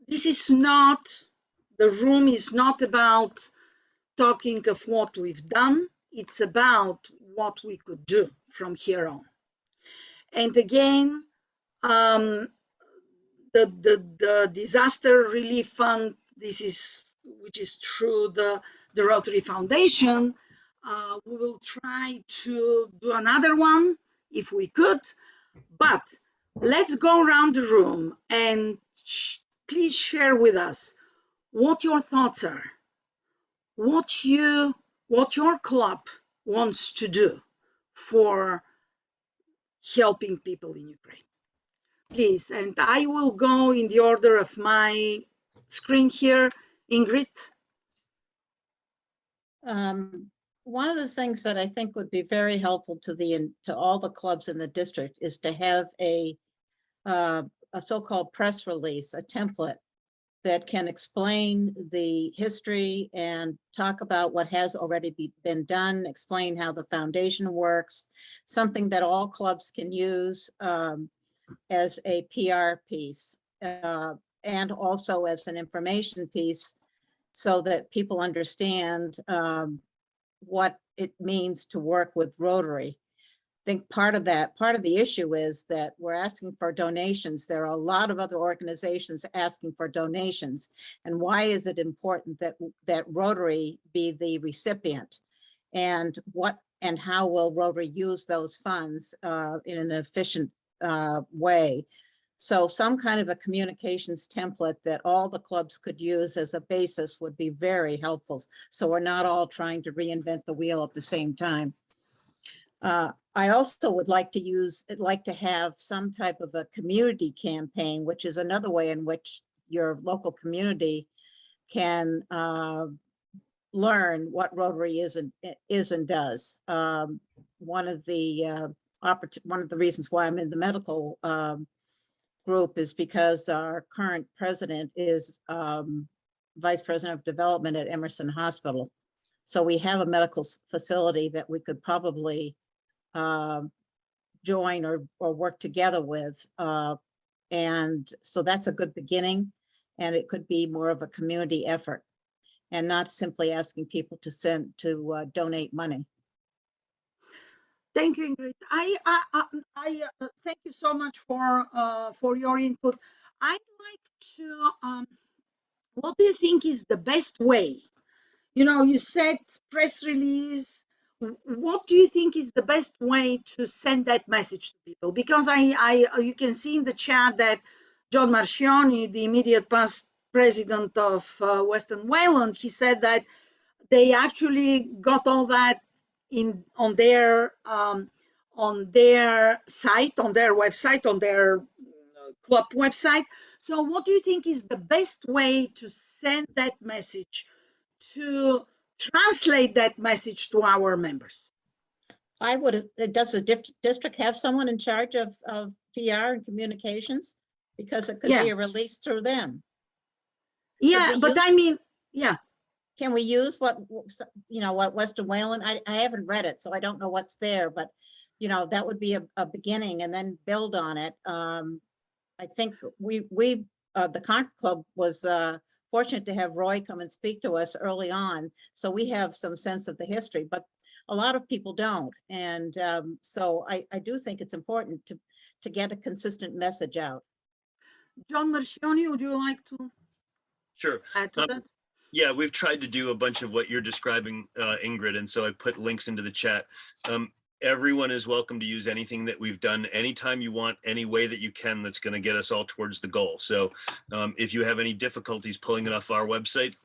this is not, the room is not about talking of what we've done. It's about what we could do from here on. And again, um, the disaster relief fund, this is, which is through the Rotary Foundation. We will try to do another one if we could, but let's go around the room and please share with us what your thoughts are, what your club wants to do for helping people in Ukraine. Please, and I will go in the order of my screen here. Ingrid? One of the things that I think would be very helpful to all the clubs in the district is to have a so-called press release, a template that can explain the history and talk about what has already been done, explain how the foundation works, something that all clubs can use as a PR piece and also as an information piece so that people understand what it means to work with Rotary. I think part of the issue is that we're asking for donations. There are a lot of other organizations asking for donations. And why is it important that Rotary be the recipient? And how will Rotary use those funds in an efficient way? So some kind of a communications template that all the clubs could use as a basis would be very helpful. So we're not all trying to reinvent the wheel at the same time. I also would like to have some type of a community campaign, which is another way in which your local community can learn what Rotary is and does. One of the reasons why I'm in the medical group is because our current president is vice president of development at Emerson Hospital. So we have a medical facility that we could probably join or work together with. And so that's a good beginning, and it could be more of a community effort and not simply asking people to donate money. Thank you, Ingrid. I thank you so much for your input. I'd like to, what do you think is the best way? You said press release. What do you think is the best way to send that message to people? Because you can see in the chat that John Marchioni, the immediate past president of Western Wayland, he said that they actually got all that on their site, on their website, on their club website. So what do you think is the best way to send that message, to translate that message to our members? Does the district have someone in charge of PR and communications? Because it could be a release through them. Yeah, but I mean, yeah. Can we use what Western Wayland? I haven't read it, so I don't know what's there, but that would be a beginning and then build on it. I think the Concord Club was fortunate to have Roy come and speak to us early on, so we have some sense of the history, but a lot of people don't. And so I do think it's important to get a consistent message out. John Marchioni, would you like to add to that? Yeah, we've tried to do a bunch of what you're describing, Ingrid, and so I put links into the chat. Everyone is welcome to use anything that we've done anytime you want, any way that you can, that's going to get us all towards the goal. So if you have any difficulties pulling it off our website,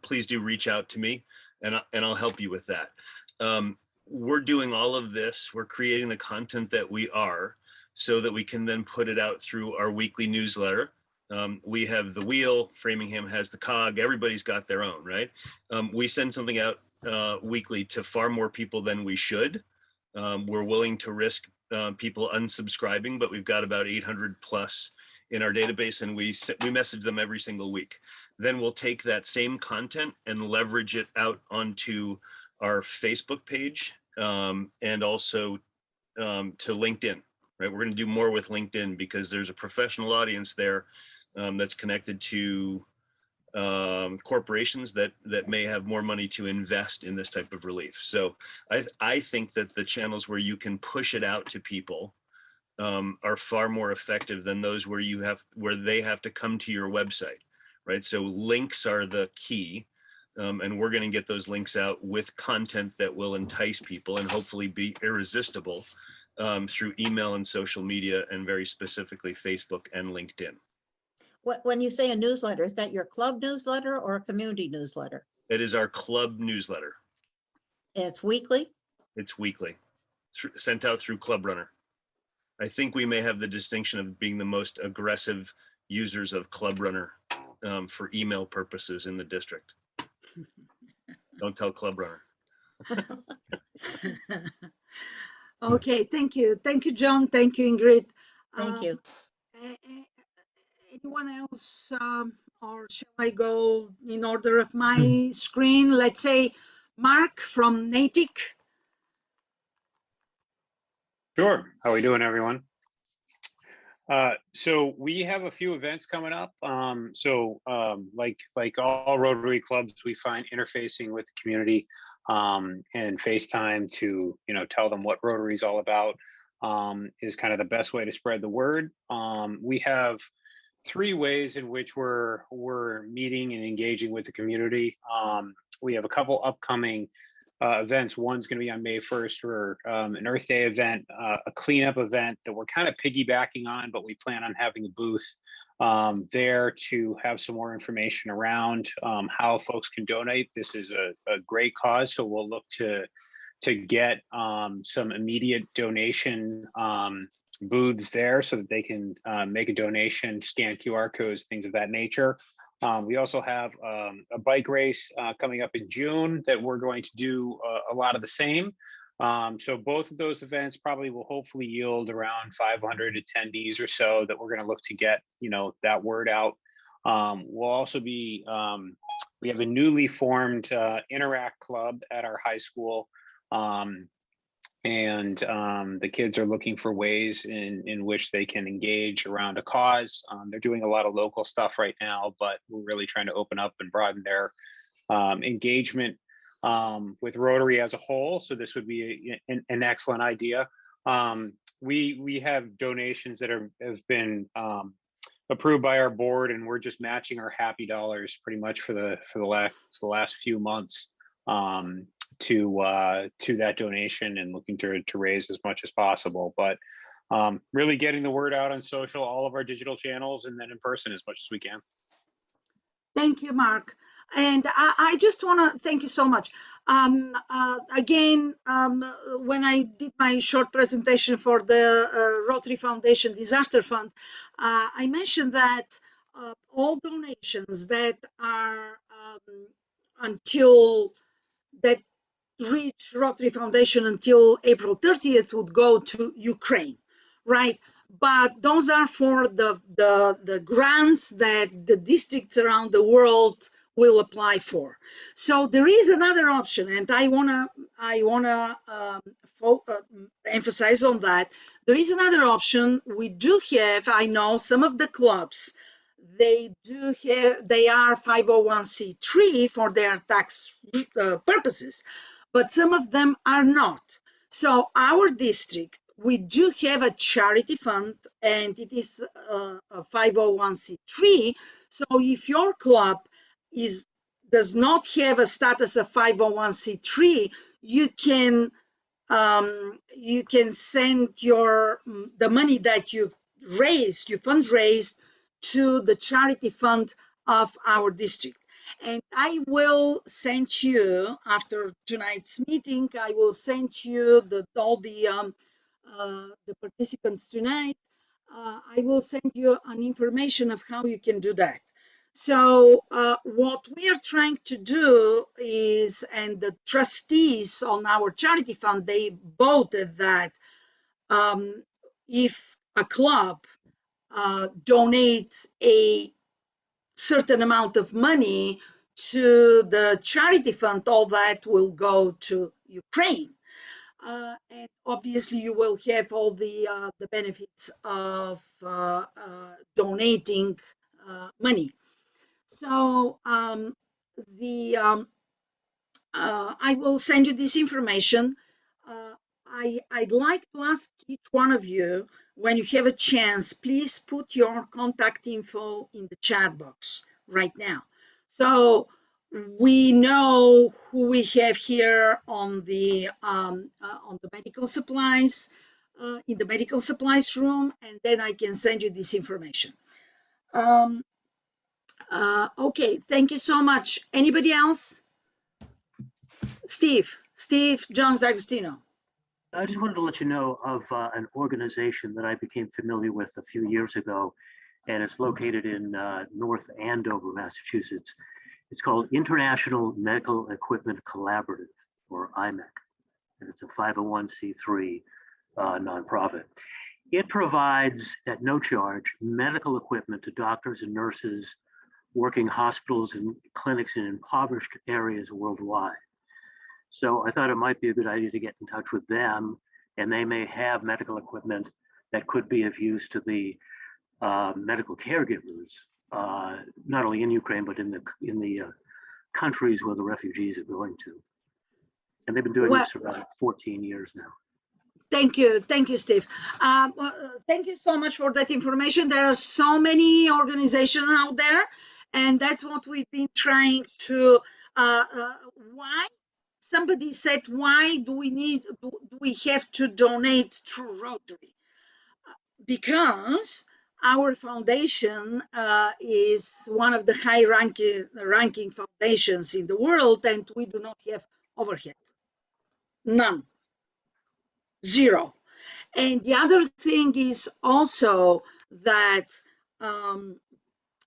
please do reach out to me and I'll help you with that. We're doing all of this. We're creating the content that we are so that we can then put it out through our weekly newsletter. We have the wheel, Framingham has the cog, everybody's got their own, right? We send something out weekly to far more people than we should. We're willing to risk people unsubscribing, but we've got about 800 plus in our database, and we message them every single week. Then we'll take that same content and leverage it out onto our Facebook page and also to LinkedIn, right? We're going to do more with LinkedIn because there's a professional audience there that's connected to corporations that may have more money to invest in this type of relief. So I think that the channels where you can push it out to people are far more effective than those where they have to come to your website, right? So links are the key, and we're going to get those links out with content that will entice people and hopefully be irresistible through email and social media, and very specifically Facebook and LinkedIn. When you say a newsletter, is that your club newsletter or a community newsletter? It is our club newsletter. It's weekly? It's weekly, sent out through Club Runner. I think we may have the distinction of being the most aggressive users of Club Runner for email purposes in the district. Don't tell Club Runner. Okay, thank you. Thank you, John. Thank you, Ingrid. Thank you. Anyone else, or shall I go in order of my screen? Let's say Mark from Natick. Sure. How are we doing, everyone? So we have a few events coming up. Like all Rotary clubs, we find interfacing with the community and FaceTime to tell them what Rotary is all about is kind of the best way to spread the word. We have 3 ways in which we're meeting and engaging with the community. We have a couple upcoming events. One's going to be on May 1st for an Earth Day event, a cleanup event that we're kind of piggybacking on, but we plan on having a booth there to have some more information around how folks can donate. This is a great cause, so we'll look to get some immediate donation booths there so that they can make a donation, scan QR codes, things of that nature. We also have a bike race coming up in June that we're going to do a lot of the same. So both of those events probably will hopefully yield around 500 attendees or so that we're going to look to get, that word out. We'll also be, we have a newly formed Interact Club at our high school. The kids are looking for ways in which they can engage around a cause. They're doing a lot of local stuff right now, but we're really trying to open up and broaden their engagement with Rotary as a whole. So this would be an excellent idea. We have donations that have been approved by our board, and we're just matching our happy dollars pretty much for the last few months to that donation, and looking to raise as much as possible. But really getting the word out on social, all of our digital channels, and then in person as much as we can. Thank you, Mark. And I just want to thank you so much. Again, when I did my short presentation for the Rotary Foundation Disaster Fund, I mentioned that all donations that are that reach Rotary Foundation until April 30th would go to Ukraine, right? But those are for the grants that the districts around the world will apply for. So there is another option, and I wanna emphasize on that. There is another option. We do have, I know some of the clubs, they are 501c3 for their tax purposes, but some of them are not. So our district, we do have a charity fund, and it is a 501c3. So if your club does not have a status of 501c3, you can send the money that you've raised, you fundraised, to the charity fund of our district. And I will send you, after tonight's meeting, I will send you all the participants tonight. I will send you an information of how you can do that. So what we are trying to do is, and the trustees on our charity fund, they voted that if a club donates a certain amount of money to the charity fund, all that will go to Ukraine. And obviously you will have all the benefits of donating money. So I will send you this information. I'd like to ask each one of you, when you have a chance, please put your contact info in the chat box right now. So we know who we have here on the medical supplies, in the medical supplies room, and then I can send you this information. Okay, thank you so much. Anybody else? Steve Jones D'Agostino. I just wanted to let you know of an organization that I became familiar with a few years ago, and it's located in North Andover, Massachusetts. It's called International Medical Equipment Collaborative, or IMEC, and it's a 501c3 nonprofit. It provides, at no charge, medical equipment to doctors and nurses working hospitals and clinics in impoverished areas worldwide. So I thought it might be a good idea to get in touch with them, and they may have medical equipment that could be of use to the medical caregivers, not only in Ukraine, but in the countries where the refugees are going to. And they've been doing this for about 14 years now. Thank you, Steve. Thank you so much for that information. There are so many organizations out there, and that's what we've been trying to. Why? Somebody said, why do we have to donate through Rotary? Because our foundation is one of the high ranking foundations in the world, and we do not have overhead. None. Zero. And the other thing is also that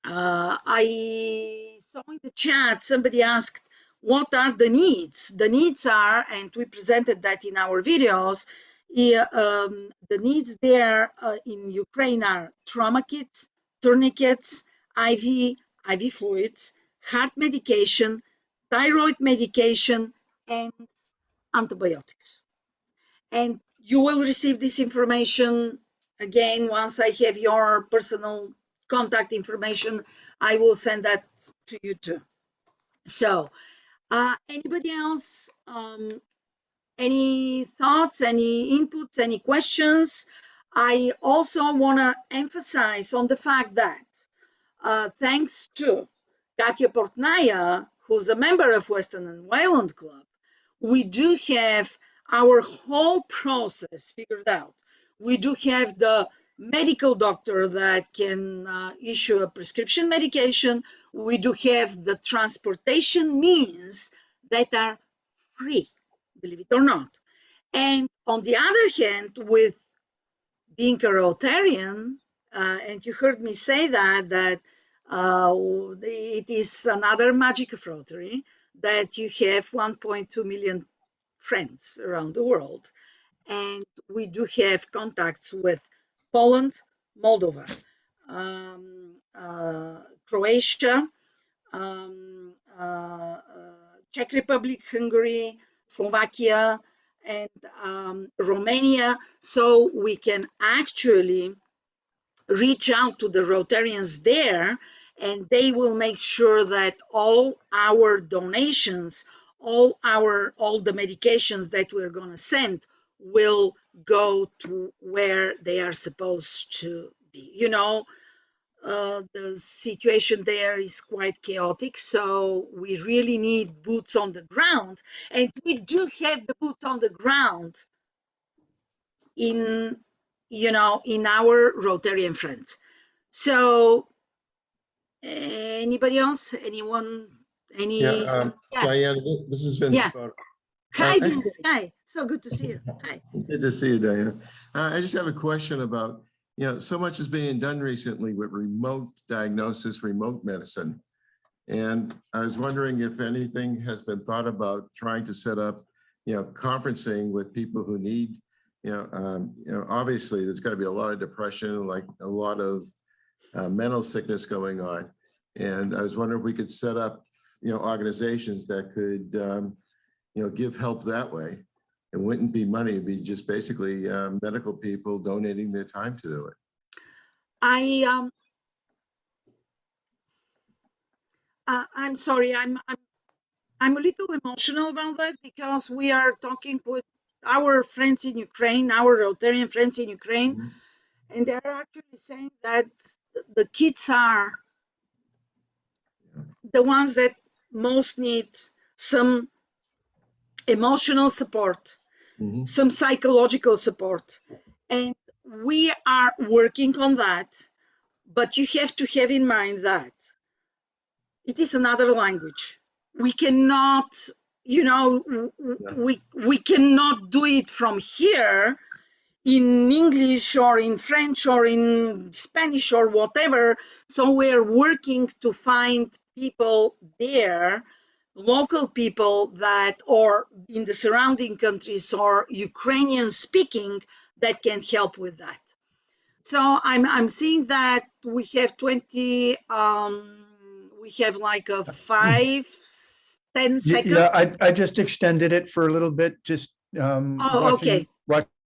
I saw in the chat, somebody asked, what are the needs? The needs are, and we presented that in our videos, the needs there in Ukraine are trauma kits, tourniquets, IV fluids, heart medication, thyroid medication, and antibiotics. And you will receive this information again once I have your personal contact information. I will send that to you too. So anybody else, any thoughts, any inputs, any questions? I also want to emphasize on the fact that thanks to Katya Portnaya, who's a member of Western and Wayland Club, we do have our whole process figured out. We do have the medical doctor that can issue a prescription medication. We do have the transportation means that are free, believe it or not. And on the other hand, with being a Rotarian, and you heard me say that it is another magic of Rotary, that you have 1.2 million friends around the world. And we do have contacts with Poland, Moldova, Croatia, Czech Republic, Hungary, Slovakia, and Romania. So we can actually reach out to the Rotarians there, and they will make sure that all our donations, all the medications that we're going to send will go to where they are supposed to be. You know, the situation there is quite chaotic, so we really need boots on the ground, and we do have the boots on the ground in, you know, in our Rotarian friends. So anybody else? Anyone? Yeah, Diane, this has been Scott. Hi, Vince. Hi. So good to see you. Hi. Good to see you, Diane. I just have a question about, you know, so much is being done recently with remote diagnosis, remote medicine. And I was wondering if anything has been thought about trying to set up, you know, conferencing with people who need, obviously there's got to be a lot of depression, like a lot of mental sickness going on. And I was wondering if we could set up, you know, organizations that could, you know, give help that way. It wouldn't be money, it'd be just basically medical people donating their time to do it. I'm sorry, I'm a little emotional about that because we are talking with our friends in Ukraine, our Rotarian friends in Ukraine, Mhm. and they're actually saying that the kids are the ones that most need some emotional support, Mhm. some psychological support. And we are working on that, but you have to have in mind that it is another language. We cannot, we cannot do it from here in English or in French or in Spanish or whatever. So we're working to find people there, local people that or in the surrounding countries or Ukrainian speaking that can help with that. So I'm seeing that we have 20, we have like a 5, 10 seconds. Yeah, I just extended it for a little bit, just Oh, okay. watching